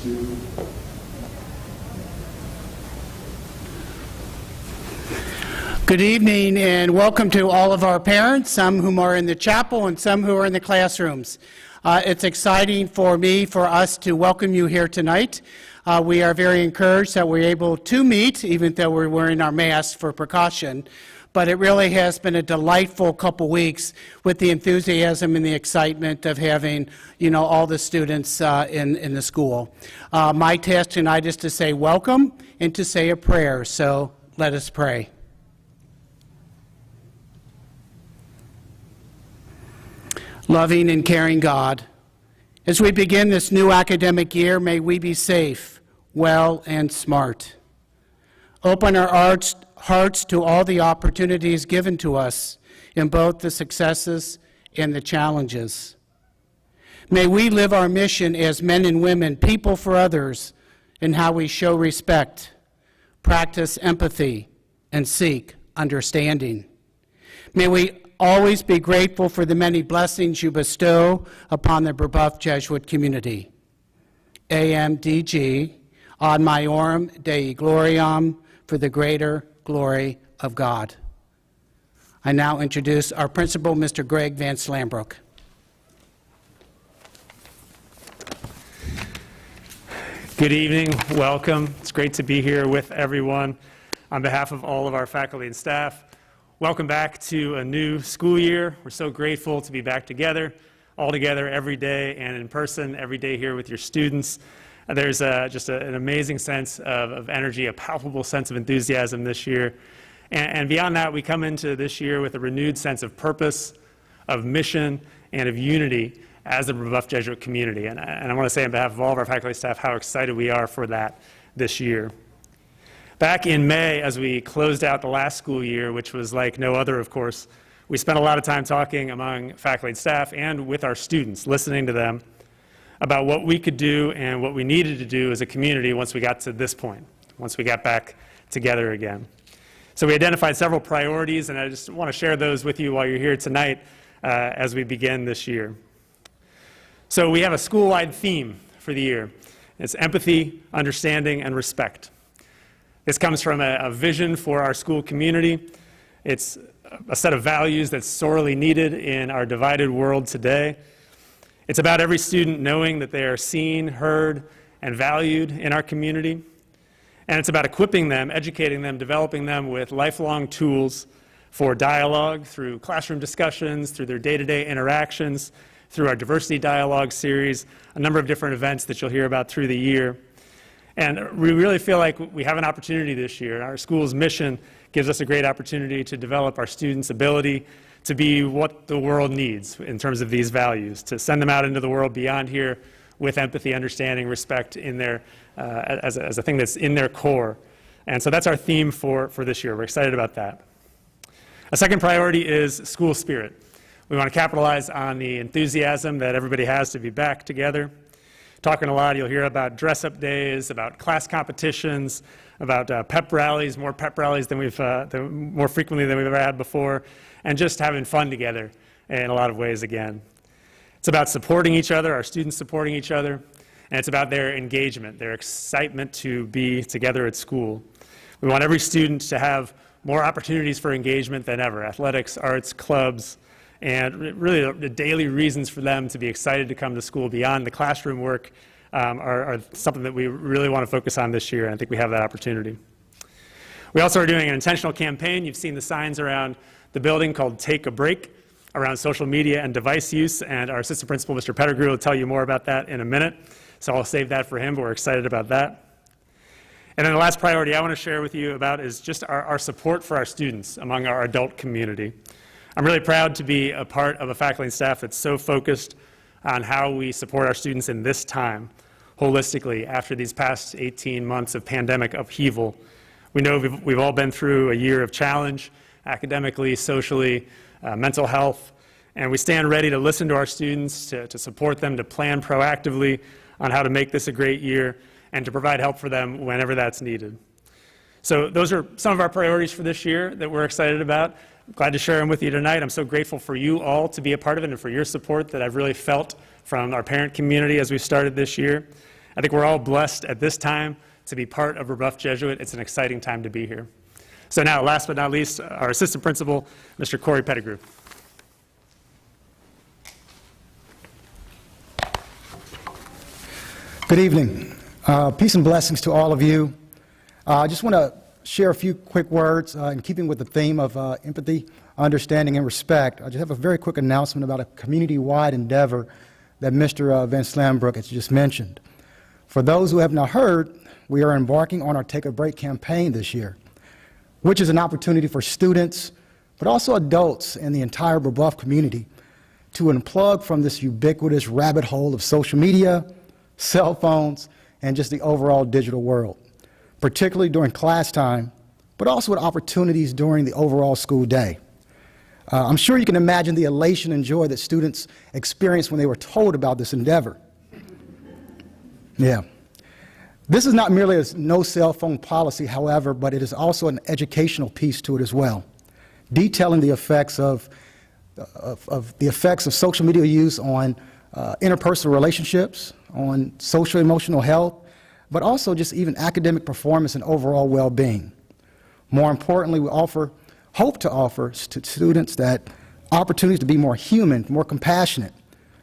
2. Good evening and welcome to all of our parents, some whom are in the chapel and some who are in the classrooms. It's exciting for us to welcome you here tonight. We are very encouraged that we're able to meet, even though we're wearing our masks for precaution. But it really has been a delightful couple weeks with the enthusiasm and the excitement of having, all the students in the school. My task tonight is to say welcome and to say a prayer. So let us pray. Loving and caring God, as we begin this new academic year, may we be safe, well, and smart. Open our hearts to all the opportunities given to us in both the successes and the challenges. May we live our mission as men and women, people for others, in how we show respect, practice empathy, and seek understanding. May we always be grateful for the many blessings you bestow upon the Brebeuf Jesuit community. AMDG, ad maiorem Dei gloriam, for the greater glory of God. I now introduce our principal, Mr. Greg Van Slambrook. Good evening, welcome. It's great to be here with everyone. On behalf of all of our faculty and staff, welcome back to a new school year. We're so grateful to be back together, all together every day and in person every day here with your students. There's just an amazing sense of energy, a palpable sense of enthusiasm this year. And beyond that, we come into this year with a renewed sense of purpose, of mission, and of unity as the Brebeuf Jesuit community. And I want to say on behalf of all of our faculty and staff how excited we are for that this year. Back in May, as we closed out the last school year, which was like no other, of course, we spent a lot of time talking among faculty and staff and with our students, listening to them about what we could do and what we needed to do as a community once we got to this point, once we got back together again. So we identified several priorities, and I just want to share those with you while you're here tonight as we begin this year. So we have a school-wide theme for the year. It's empathy, understanding, and respect. This comes from a vision for our school community. It's a set of values that's sorely needed in our divided world today. It's about every student knowing that they are seen, heard, and valued in our community. And it's about equipping them, educating them, developing them with lifelong tools for dialogue through classroom discussions, through their day-to-day interactions, through our diversity dialogue series, a number of different events that you'll hear about through the year. And we really feel like we have an opportunity this year. Our school's mission gives us a great opportunity to develop our students' ability to be what the world needs in terms of these values, to send them out into the world beyond here with empathy, understanding, respect in their, as a thing that's in their core. And so that's our theme for this year. We're excited about that. A second priority is school spirit. We want to capitalize on the enthusiasm that everybody has to be back together. Talking a lot, you'll hear about dress-up days, about class competitions, about pep rallies, more pep rallies than more frequently than we've ever had before, and just having fun together in a lot of ways again. It's about supporting each other, our students supporting each other, and it's about their engagement, their excitement to be together at school. We want every student to have more opportunities for engagement than ever, athletics, arts, clubs, and really the daily reasons for them to be excited to come to school beyond the classroom work are something that we really want to focus on this year, and I think we have that opportunity. We also are doing an intentional campaign. You've seen the signs around the building called Take a Break around social media and device use, and our assistant principal, Mr. Pettigrew, will tell you more about that in a minute, so I'll save that for him, but we're excited about that. And then the last priority I want to share with you about is just our support for our students among our adult community. I'm really proud to be a part of a faculty and staff that's so focused on how we support our students in this time, holistically, after these past 18 months of pandemic upheaval. We know we've all been through a year of challenge, academically, socially, mental health, and we stand ready to listen to our students, to support them, to plan proactively on how to make this a great year, and to provide help for them whenever that's needed. So those are some of our priorities for this year that we're excited about. I'm glad to share them with you tonight. I'm so grateful for you all to be a part of it and for your support that I've really felt from our parent community as we started this year. I think we're all blessed at this time to be part of Rebuff Jesuit. It's an exciting time to be here. So now, last but not least, our assistant principal, Mr. Corey Pettigrew. Good evening. Peace and blessings to all of you. I just want to share a few quick words in keeping with the theme of empathy, understanding, and respect. I just have a very quick announcement about a community-wide endeavor that Mr. Van Slambrook has just mentioned. For those who have not heard, we are embarking on our Take a Break campaign this year, which is an opportunity for students, but also adults in the entire Rebuff community to unplug from this ubiquitous rabbit hole of social media, cell phones, and just the overall digital world, particularly during class time, but also with opportunities during the overall school day. I'm sure you can imagine the elation and joy that students experienced when they were told about this endeavor. Yeah. This is not merely a no cell phone policy, however, but it is also an educational piece to it as well, detailing the effects of social media use on interpersonal relationships, on social emotional health, but also just even academic performance and overall well-being. More importantly, we hope to offer to students that opportunities to be more human, more compassionate,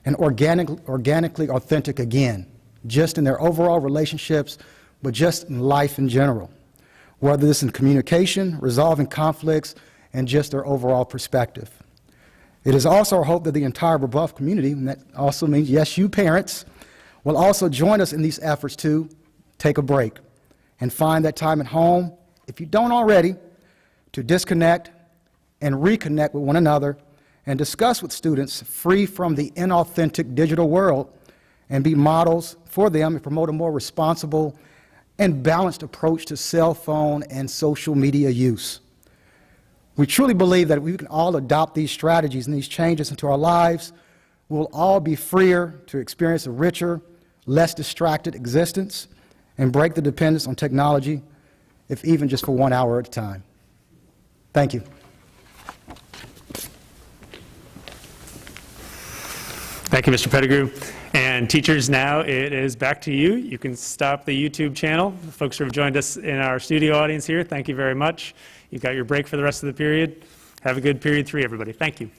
and organically authentic again, just in their overall relationships, but just in life in general, whether this is in communication, resolving conflicts, and just their overall perspective. It is also our hope that the entire Rebuff community, and that also means, yes, you parents, will also join us in these efforts to take a break and find that time at home, if you don't already, to disconnect and reconnect with one another and discuss with students free from the inauthentic digital world and be models for them and promote a more responsible and balanced approach to cell phone and social media use. We truly believe that if we can all adopt these strategies and these changes into our lives, we'll all be freer to experience a richer, less distracted existence and break the dependence on technology, if even just for 1 hour at a time. Thank you. Thank you, Mr. Pettigrew. And teachers, now it is back to you. You can stop the YouTube channel. The folks who have joined us in our studio audience here, thank you very much. You've got your break for the rest of the period. Have a good period 3, everybody. Thank you.